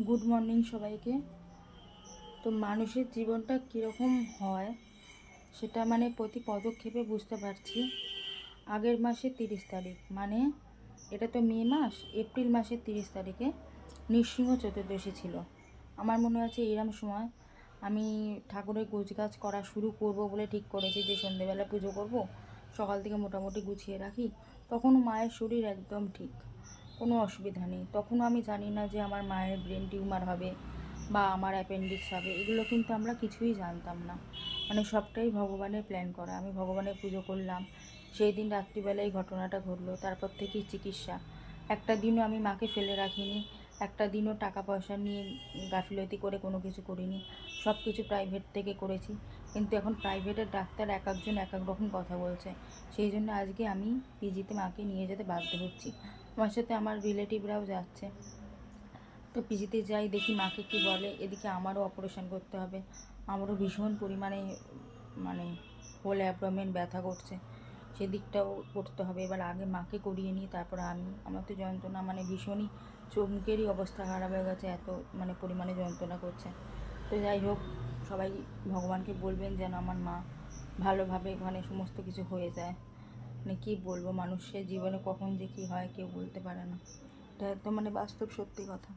Good morning সবাইকে। তো মানুষের জীবনটা কীরকম হয় সেটা প্রতি পদক্ষেপে বুঝতে পারছি। আগের মাসে 30 তারিখ, এটা তো মে মাস, এপ্রিল মাসের 30 তারিখে নৃসিংহ চতুর্দশী ছিল। আমার মনে আছে এরম সময় আমি ঠাকুরের গোছগাছ করা শুরু করব বলে ঠিক করেছি যে সন্ধেবেলা পুজো করব, সকাল থেকে মোটামুটি গুছিয়ে রাখি। তখনও মায়ের শরীর একদম ঠিক, কোনো অসুবিধা নেই। তখনও আমি জানি না যে আমার মায়ের ব্রেন টিউমার হবে বা আমার অ্যাপেন্ডিক্স হবে, এগুলো কিন্তু আমরা কিছুই জানতাম না। সবটাই ভগবানের প্ল্যান করা। আমি ভগবানের পুজো করলাম, সেই দিন রাত্রিবেলায় ঘটনাটা ঘটলো। তারপর থেকেই চিকিৎসা। একটা দিনও আমি মাকে ফেলে রাখিনি, একটা দিনও টাকা পয়সা নিয়ে গাফিলতি করে কোনো কিছু করিনি। সব কিছু প্রাইভেট থেকে করেছি। কিন্তু এখন প্রাইভেটের ডাক্তার এক একজন এক এক রকম কথা বলছে, সেই জন্য আজকে আমি পিজিতে মাকে নিয়ে যেতে বাধ্য হচ্ছি। আমার সাথে আমার রিলেটিভরাও যাচ্ছে। তো পিজিতে যাই, দেখি মাকে কি বলে। এদিকে আমারও অপারেশন করতে হবে, আমারও ভীষণ পরিমাণে হোল অ্যাবডোমেন ব্যথা করছে, সেদিকটাও করতে হবে। এবার আগে মাকে করিয়ে নিই, তারপর আমার তো যন্ত্রণা ভীষণই, চোখ মুখেরই অবস্থা খারাপ হয়ে গেছে, এত পরিমাণে যন্ত্রণা করছে। তো যাই হোক, সবাই ভগবানকে বলবেন যেন আমার মা ভালোভাবে সমস্ত কিছু হয়ে যায়। কী বলবো, মানুষের জীবনে কখন যে কী হয় কেউ বলতে পারে না। এটা তো বাস্তব সত্যি কথা।